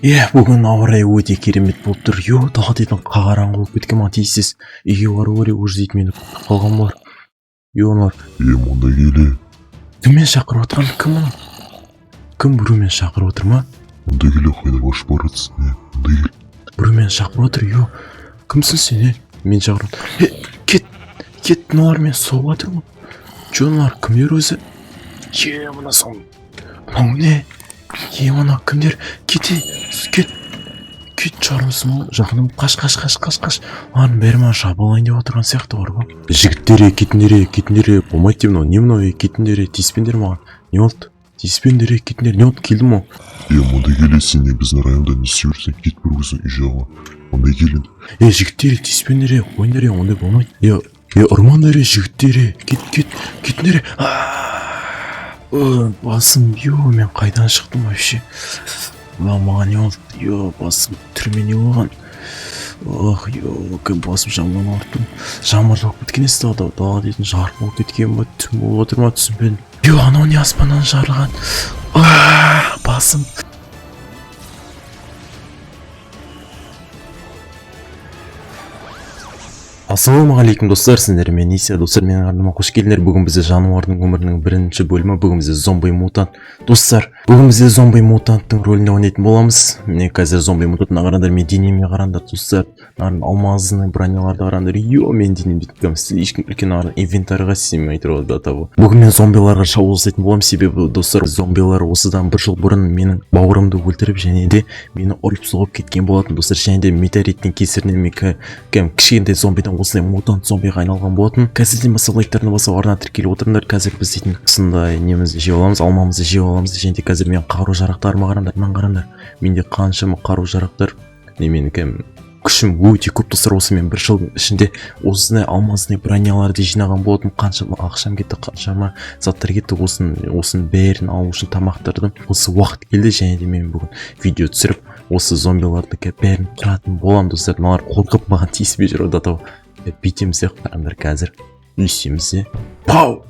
Бүгін ауа райы өте керемет болып тұр. Тағы дейтін қараңғы болып кеткен, маған тиіссіз. Үйге бару керек, уже дейді мені күтіп қалған бар. Олар. Мұнда келе. Кіммен шақырып отқан? Кім мұны? Кім біреумен шақырып отыр ма? Мұнда келе қайда башып баратсың? Мұнда келе. Біреумен шақырып отыр. Кімсің сен? Мен шақырып отыр. Кет, мыналар мен соғып жатыр ма? Мыналар кімдер өзі? Мына сон. Мынау не? Мына кімдер? Кет жарымсың ма? Жақыным, қаш. Арын бәрі маған шабылайын деп отырған сияқты бар ғой. Жігіттері, кетіндері. Болмайды деп не мынау? Кетіндері, тиіспендер маған. Не болды? Тиіспендері, кетіндер. Не болды? Келдім ау. Мұнда келесің, не біздің районда не істеп жүрсің? Кет бір өзің үй жаға. Мұнда келін. Жігіттері, тиіспендері, қойындары, ондай болмайды. Ұрмандары, жігіттері, кетіндері. Басым, мен қайдан шықтым вообще? Маған не болды? Басым түрме не болған? Басым жаман ауырттым. Жаман жауып кеткен есі дала дейтін жарық болып кеткен ба? Түн болып отыр ма? Түсінбедім. Анау не аспаннан жарылған? Басым. Ассалаумағалейкум достар, сіздер мен Ниса. Достар, менің арнама қош келдіңдер. Бүгін бізде жануардың өмірінің бірінші бөлімі. Бүгін бізде зомби мутант. Достар, бүгін бізде зомби мутанттың рөлінде ойнайтын боламыз. Міне қазір зомби мутантына қараңдар, мен денеме қараңдар, достар. Алмазный броняларды қараңдар. Мен денем дейтін слишком үлкен инвентарьға сыймай тұрады атабы. Бүгін мен зомбиларға шабуыл жасайтын боламын, себебі достар, зомбилар осыдан бір жыл бұрын менің бауырымды өлтіріп және де мені ұрып соғып кеткен болатын, достар. Және де метеориттің кесірінен мен кішкентай зомбидан осылай мутант зомбиға айналған болатын. Қазірден басқа лайктарына басып арна тіркеліп отырыңдар. Қазір біз дейтін қысындай немізді жеп аламыз, алмамызды жеп аламыз. Және де қазір мен қару жарақтарыма қараңдар. Менде қаншама қару жарақтар. Менің күшім өте көп, достар. Осы мен бір жылдың ішінде осындай алмазный броняларды жинаған болатын. Қаншама ақшам кетті, қаншама заттар кетті. Осының бәрін алу үшін тамақтардым. Осы уақыт келді, және де мен бүгін видео түсіріп осы зомбиларды бәрін қыратын болам, достар. Мыналар қорқып маған тиіспей жүреді атау. Бүйтеміз де қараңдар, қазір үйсеміз де. Пау!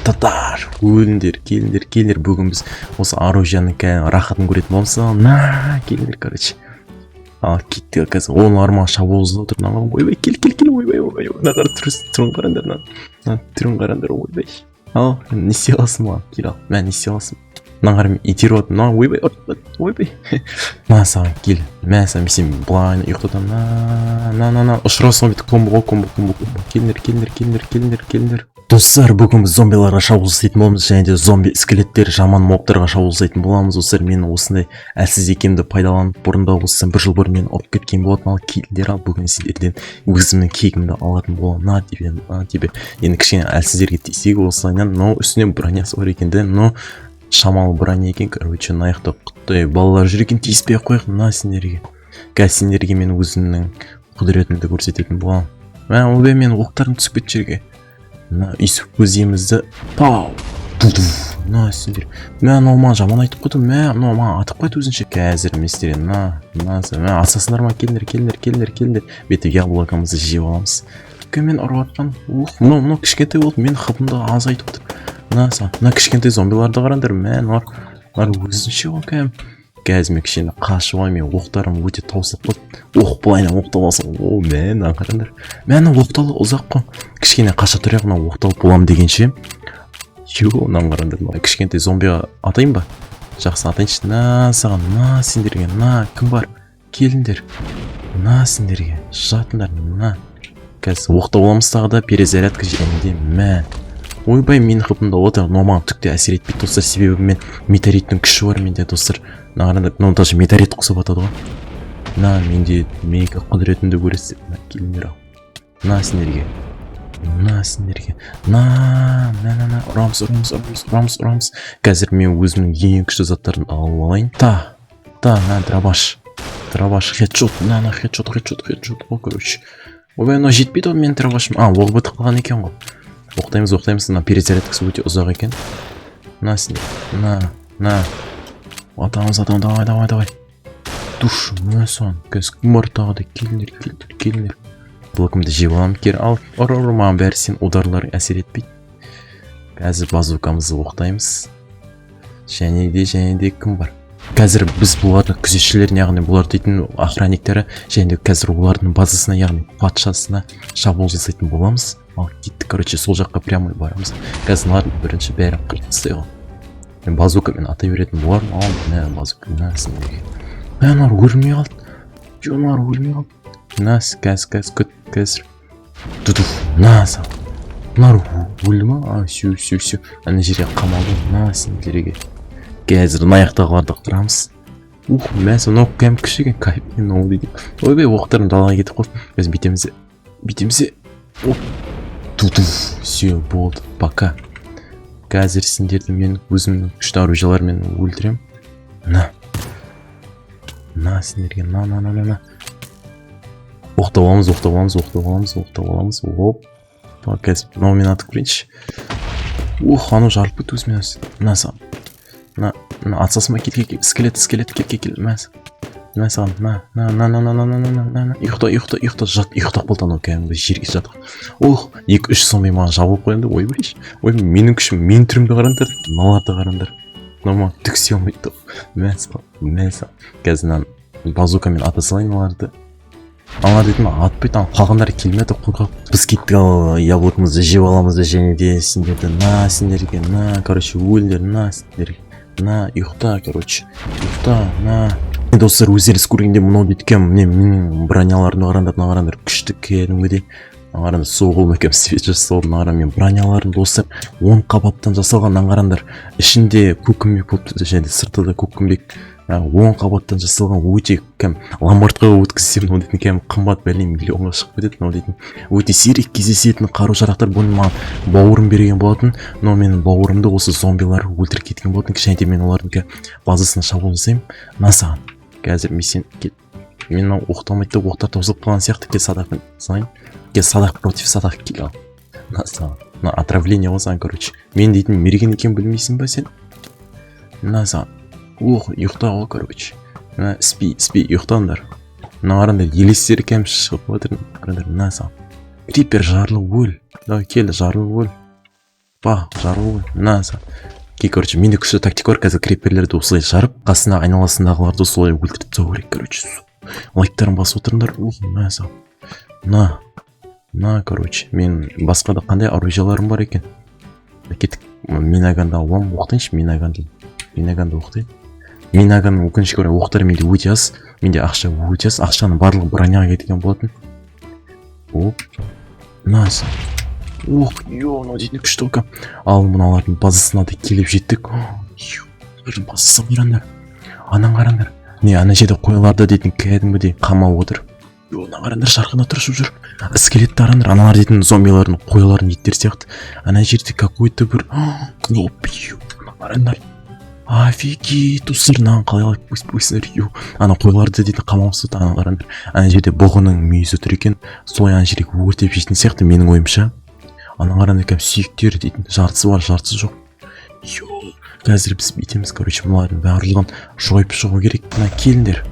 Татар! Өліңдер, келіңдер. Бүгін біз осы оружияның рахатын көретін боламыз. Келіңдер, короче. Кетті қазір. Оның армаға шабуыл жасап отыр. Ойбай, кел. Ойбай. Нағар түрін қараңдар. Түрін қараңдар, ойбай. Не істей аласың маған? Кел ал. Мен не істей аласың? Нағар мен итеріп отыр. Ойбай. Саған кел. Саған сен былайын ұйықтатам. Ұшырасың бейті комбо. Келіңдер. Достар, бүгін біз зомбиларға шабуыл жасайтын боламыз, және де зомби скелеттер, жаман моптарға шабуыл жасайтын боламыз. Достар, мен осындай әлсіз екенімді пайдаланып, бұрында осыдан бір жыл бұрын мен ұрып кеткен болатын. Ал келдер, бүгін сендерден өзімнің кегімді алатын болам. Тебе. Енді кішкене әлсіздерге тисек осылайынан, үстінен бронясы бар екенді, шамалы броня екен, короче, аяқта құттай балалар жүр екен, тиіспей қойық. Сендерге. Сендерге мен өзімнің құдіретімді көрсететін болам. Мен оқтарын түсіп кетті жерге. Үйсіп көземізді. Пау! Сендер. Маған жаман айтып қойды. Маған атып қойды өзінше. Қазір местерен. Асасындар ма? Келдер. Беті яблокамызды жеп аламыз. Мен ұрып атқан. Мынау кішкентай болды. Мен қыбымды аз айтып отыр. Кішкентай зомбиларды қараңдар. Өзінше ғой. Қазір мен кішкене қашып алайын, мен оқтарым өте таусылып қойды. Былайынан оқтал алсың. Қараңдар. Оқталы ұзақ қой. Кішкене қаша тұрайық, оқталып болам дегенше. Қараңдар. Кішкентай зомбиға атайын ба? Жақсы атайыншы. Саған. Сендерге. Кім бар? Келіңдер. Сендерге. Жатындар. Қазір оқтал оламыз тағы да перезарядка жерінде. Ойбай, мен қыпымда отыр. Маған түкте әсер етпейді, достар, себебі мен метеориттің күші бар менде, достар. Даже метеорит құсып атады ғой. Менде мега құдіретімді көресіздер. Келіңдер ал. Сендерге. Ұрамыз. Қазір мен өзімнің ең күшті заттарын алып алайын. Дробаш. Хедшот. Хедшот. Короче. Ойбай, жетпейді ғой мен дробашым. Оғы бітіп қалған екен ғой. Оқтаймыз. Перезарядкасы өте ұзақ екен. Сендер. Атамыз, давай. Душ, сон. Қазір құмар тағы да. Келіңдер. Блокымды жеп аламын. Ал, маған бәрі сен ударлар әсер етпейді. Қазір базукамызды оқтаймыз. Және де кім бар? қазір біз бұлардың күзетшілерін, яғни бұлар дейтін охранниктері, және де қазір олардың базасына, яғни патшасына шабуыл жасайтын боламыз. Ал кеттік, короче, сол жаққа прямо барамыз. Қазір мыналардың бірінші бәрін қырып тастайық. Мен базукамен атай беретін болармын. Ал мына базука, мынасын неге? Аналар өлмей қалды. Аналар өлмей қалды. Мынасы қазір. Тудуф, мынасы. Мыналар өлді ма? Сю. Ана жерге қамалды. Мынасын жерге. Қазір аяқтағыларды қырамыз. Мәсі, мынау кәм күші екен, кайфпен ол дейді. Ойбай, оқтарын далаға кетіп қойып, біз бетемізде. Оп. Тудуф, все, болды, пока. Қазір сендерді мен өзімнің күшті оружиялармен өлтірем. На сендерге, на. Оқтап аламыз. Оп. Қазір мынаумен атып көрейінші. Анау жарып кетті өзімен өз. На атсасыма кел, скелет, кел, мәсі. На, ұйықта, жат, ұйықтақ болды анау кәдімгі жерге жатық. 2-3 сомбай маған жабылып қоянды, ой білейші. Менің күшім, менің түрімді қарандар, мыналарды қарандар. Мынау түксе алмайды. Мәсі. Қазір базукамен ата салайын оларды. Аналар дейтін атпайды, қалғандары келмеді, қорқақ. Біз кеттік яблокымызды жеп аламызды, және де сендерге, короче, өлдер, сендерге. Ұйықта, короче, достар, өздеріңіз көргенде мынау деткем, менің броняларымды қарандар, күшті кәдімгідей. Қарандар, соғыл мәкем свет жасалды, мен броняларым достар 10 қабаттан жасалған, қарандар. Ішінде көккүмбек болыпты, және сырты да көккүмбек. 10 қабаттан жасалған, өте кәм ломбардқа өткізсем, мынау дейтін кәм қымбат бәлем миллионға шығып кетеді, мынау дейтін. Өте сирек кездесетін қару-жарақтар, бұны маған бауырым берген болатын, но менің бауырымды осы зомбилар өлтіріп кеткен болатын, және де мен олардың базасына шабуыл жасаймын. Насаған. Қазір мен оқталмайды, оқтар таусылып қалған сияқты, кел садақпен салайын. Кел садақ против садақ кел ал. Насаған. Отравление болсаң, короче. Мен дейтін мерген екен білмейсің ба сен? Насаған. Ұйықта ғой, короче. Спи, ұйықтаңдар. Қарандар, елестері кәм шығып отыр. Қарандар, насаған. Крипер жарлы өл. Кел, жарлы өл. Жарлы өл. Насаған. Короче, менде күшті тактика бар, қазір криперлерді осылай жарып, қасына айналасындағыларды солай өлтіріп тастау керек, короче. Лайктарын басып отырыңдар. Короче, мен басқа да қандай оружияларым бар екен. Кеттік, минаганды алам, оқытайыншы, минаганды оқытайын. Минаган өкінішке орай оқтары менде өте аз, менде ақша өте аз, ақшаның барлығы броняға кеткен болатын. Мынау дейтін күшті өкім. Ал мыналардың базасына да келіп жеттік. Олардың базасы қарандар. Қарандар. Ана жерде қойларды дейтін кәдімгідей қамап отыр. Қарандар, жарқына тұрышып жүр. Скелетті қарандар. Аналар дейтін зомбилардың қойларын еттер сияқты. Ана жерде какой-то бір... Қарандар. Офигеть, достар, қалай өсінер. Ана қойларды дейтін қамаусы да қарандар. Ана жерде бұғының мүйізі тұр екен. Солай ана жерге өртеп жейтін сияқты менің ойымша. Қарандар кәм сүйіктері дейтін, жартысы бар, жартысы жоқ. Қазір біз бетеміз, короче, мұлардың барлығын жойып шығу керек. Келіндер,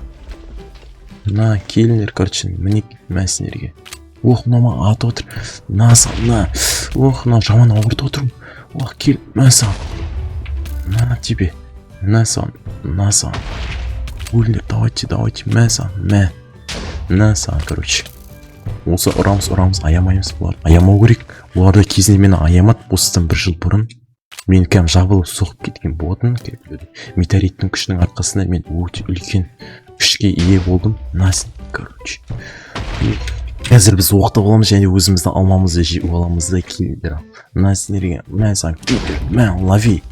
короче, мәсінерге. Мынау аты отыр. Мынау жаман ауырды отырым. Кел, мәсіған. Тебе. Мәсіған. Өліндер, давайте, мәсіған, короче. Осы ұрамыз, аямаймыз бұлар. Аямау керек. Оларды кезінде мені аямат, осыдан 1 жыл бұрын. Мен кәм жабылып соғып кеткен болатын. Метеориттің күшінің арқасында мен өте үлкен күшке ие болдым. Короче. Қазір біз оқтап аламыз, және өзімізді алмамызды жеп аламызды келдер.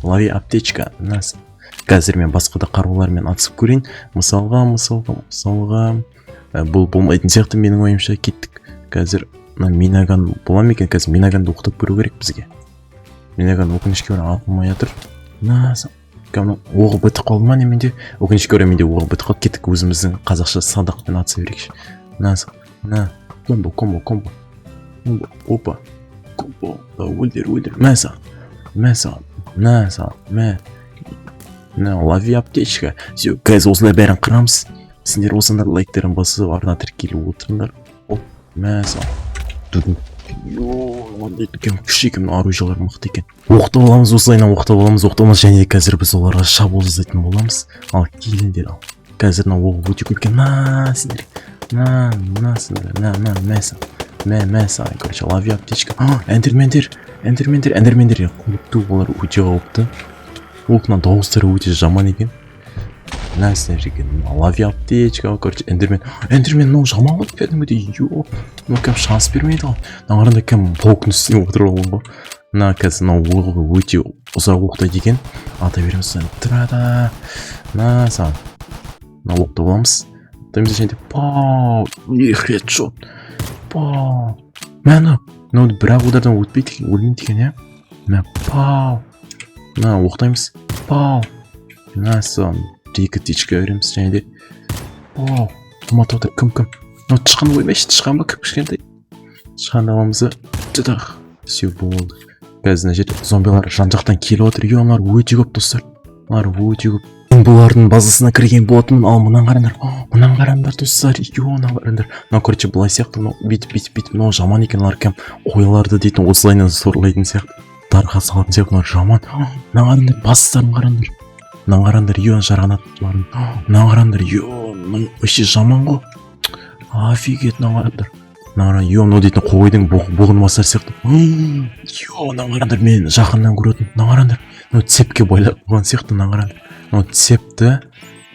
Лави аптечка. Қазір мен басқа да қарулармен атысып көрейін. Мысалға. Бұл болмайтын сияқты менің ойымша. Кеттік. Қазір минаган бола ма екен? Қазір минаганды оқытып көру керек бізге. Минаган өкінішке орай атылмай жатыр. Оғы бітіп қалды ма неменде? Өкінішке орай менде оғы бітіп қалды. Кеттік, өзіміздің қазақша садақпен атыса берейікші. Комбо. Опа. Комбо. Өлдер. Мәсіған. Лави аптечка. Қазір осылай бәрін қырамыз. Сендер осындар лайктерін басып, арна тіркеліп отырыңдар. Мәсіған. екен күшті екен, оружиялар мықты екен. Оқтап аламыз, осылайынан оқтап аламыз, және де қазір біз оларға шабуыл жасайтын боламыз. Ал келіңдер, ал қазір мына оқ өте көп екен. На сендер, на сендер, мә саған, короче, лови аптечка. Эндермендер, қауіпті, олар өте қауіпті. Оқынан дауыстары өте жаман екен. На сендер екен, лови аптечка, короче, эндермен, мынау жаман ғой кәдімгідей, мынау кәм шанс бермейді ғой. Нағарында кәм полктың үстіне отырып алған ғой. На қазір мынау оғы өте ұзақ оқтайды екен. Ата береміз сені, тұрада. На саған, мына оқты боламыз. Таймыз және де пау, хедшот. Пау. Мәні, мынау бірақ удардан өтпейді, өлмейді екен, е? Мә, пау. На, оқтаймыз. Пау. На, сон, екі тичка өреміз, және де. Пау. Томат отыр, кім? Мынау тышқан оймайшы, тышқан ба, кішкентай. Тышқан аламызы. Тұдақ. Все болды. Қазір жерде зомбилар жан-жақтан келіп отыр. Олар өте көп, достар. Олар өте көп. Бұлардың базасына кірген болатынмын. Ал мұнан қараңдар, достар. Мынан қараңдар. Мынау, короче, былай сияқты, мынау бүйтіп, мынау жаман екен, олар кәм қойларды дейтін, осылайынан сорлайтын сияқты. Дарға салатын сияқты, мынау жаман. Мынан қараңдар, бастарын қараңдар. Мынан қараңдар, жарғанаттыларын. Мынан қараңдар, мынау вообще жаман ғой. Офигеть, мынан қараңдар. Мынау дейтін қойдың бұғын басар сияқты. Мынан қараңдар, мен жақыннан көретін. Мынан қараңдар, мынау цепке байлап қойған сияқты, мынан қараңдар. Мынау цепті,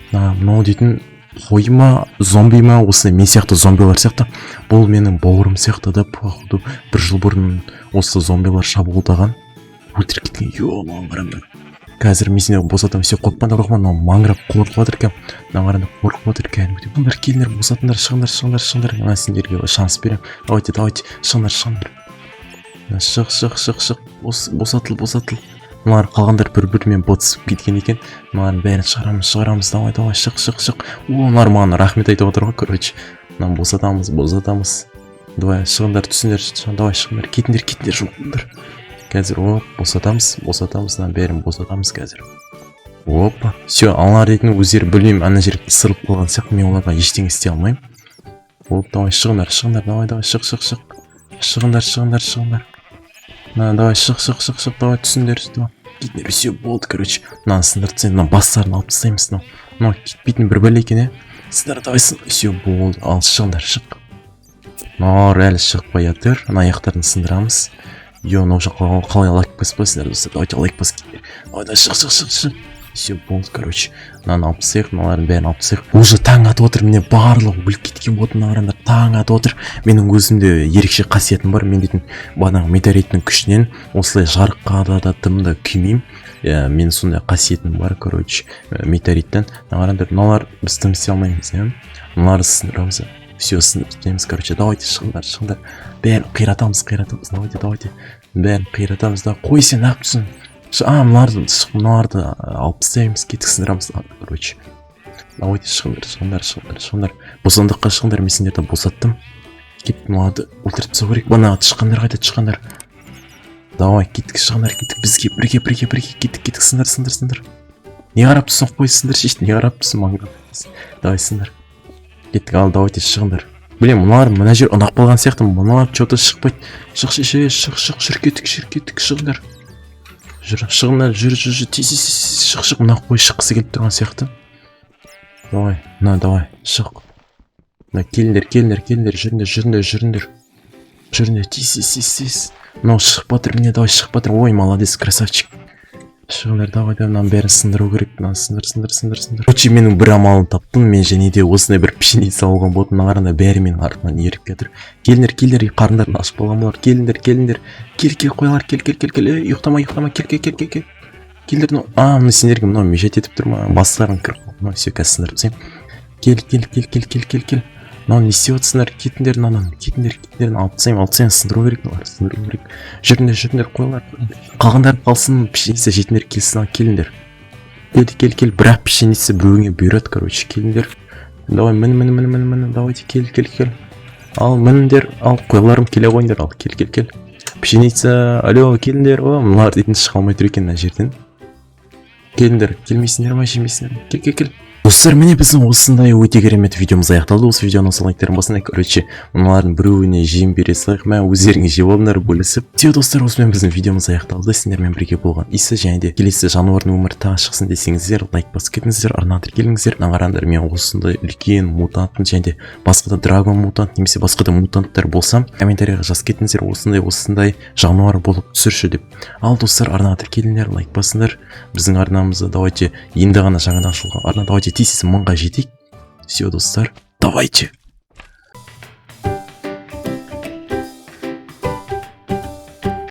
мынау дейтін қой ма, зомби ма, осы мен сияқты зомбилар сияқты. Бұл менің бауырым сияқты да, походу, бір жыл бұрын осы зомбилар шабуылдаған. Өлтіріп кеткен, мынан қараңдар. Қазір мен сені босатам, все қорықпаңдар, мынау маңырап қорқып отыр екен. Мынан қараңдар, қорқып отыр екен. Бұндар келіңдер, босатыңдар, шығыңдар. Мен сендерге шанс берем. Давайте, шығыңдар. Шық. Босатыл. Мыналар қалғандар бір-бірімен ботсып кеткен екен. Мыналардың бәрін шығарамыз. Давай, шық. Мыналар маған рахмет айтып отыр ғой, короче. Мынаны босатамыз. Давай, шығыңдар, түсіңдер. Давай, шығыңдар, кетіңдер, жұмыңдар. Қазір, босатамыз. Мынаның бәрін босатамыз қазір. Опа. Все, аналар дейтін өздері білмеймін, ана жер сырылып қалған сияқты, мен оларға ештеңе істей алмаймын. Давай, шығыңдар. Давай, шық. Шығыңдар. Давай, шық, давай, түсіңдер. Кетіңдер, все, болды, короче. Мынаны сындыртсайын, мына бастарын алып тастаймыз. Мынау кетпейтін бір бәле екен, сындар, давай, все, болды, ал шығыңдар, шық. Мынау әлі шығып жатыр, мына аяқтарын сындырамыз. Мынау жаққа қалай лайк баспайсыңдар, достар, давайте лайк бас кетер. Давай, шық. Все, болды, короче. Мынаны алып тастайық, мыналардың бәрін алып тастайық. Уже таң атып отыр, міне барлығы өліп кеткен болды, мыналарында таң атып отыр. Менің өзімде ерекше қасиетім бар, мен дейтін бағанағы метеориттің күшінен осылай жарыққа да тымда күймеймін. Мен сондай қасиетім бар, короче, метеориттен. Мыналар біз тым істей алмаймыз, мыналарды сындырамыз. Все, сындыртеміз, короче, давайте, шығыңдар. Бәрін қиратамыз. Давайте. Бәрін қиратамыз, да. Қой сен ақтысын. Мыналарды алып тастаймыз, кетік сындырамыз, короче. Давайте, шығыңдар. Босандыққа шығыңдар, мен сендерді босаттым. Кет, мыналарды өлтіріп тастау керек. Бана тышқандар. Давай, кетік, шығыңдар, бізге бірге. Кетік, сындар. Не қарап тұрсың, қой, сындар шешті, не қарап тұрсың, маңға. Давай, сындар. Кеттік, ал, давайте, шығыңдар. Білем, мыналар мына жер ұнақ болған сияқты, мыналар что-то шықпайды. Шық, кеттік, шығыңдар. Шық, мына қой шыққысы келіп тұрған сияқты. Давай, шық. Келіңдер, жүріңдер, тез. Мынау шығып батыр, міне, давай, шығып батыр. Ой, молодец, красавчик. Шығыңдар, давай, мынаны бәрін сындыру керек, мынаны сындар. Короче, менің бір амалын таптым, мен және де осындай бір пшеница алған болдым, мынағарында бәрі менің артымнан еріп кетір. Келіңдер, қарындарын ашып болған болар, келіңдер. Кел, қойлар, кел, ұйықтама, кел. Келдер, мына сендерге мынау мешет етіп тұр ма, бастарын кіріп, мынау все қазір сындырып тастайын. Кел. Мынау не істеп отырсыңдар, кетіңдер, алып тастайын, сындыру керек. Жүріңдер, қойлар. Қалғандар қалсын, пшеница жетіңдер, келіңдер. Кел, бірақ пшеница біреуіңе бұйырады, короче, келіңдер. Давай, мін, давайте, кел. Ал, мініңдер, ал, қойларым келе қойыңдар, ал, кел. Пшеница, алло, келіңдер, мыналар дейтін шыға алмай тұр екен мына жерден. Келіңдер, келмейсіңдер ма, жемейсіңдер, кел. Достар, міне біздің осындай өте керемет видеомыз аяқталды. Осы видеоны осы лайктарын басыңдар. Короче, мыналардың біреуіне жем бере салайық. Мә өздеріңіз жеп алыңдар бөлісіп. Все достар, осымен біздің видеомыз аяқталды. Сендермен бірге болған Иса және де келесі жануардың өмірі тағы шықсын десеңіздер, лайк басып кетіңіздер, арнаға тіркеліңіздер. Қараңдар, мен осындай үлкен мутантпын және де басқа да драгон мутант немесе басқа да мутанттар болсам, комментарийға жазып кетіңіздер, осындай жануар болып түсірші деп. Ал достар, арнаға тіркеліңдер, лайк басыңдар. Біздің арнамызда давайте енді ғана жаңадан ашылған арна, давайте тез мыңға жетейік. Все, достар, давайте.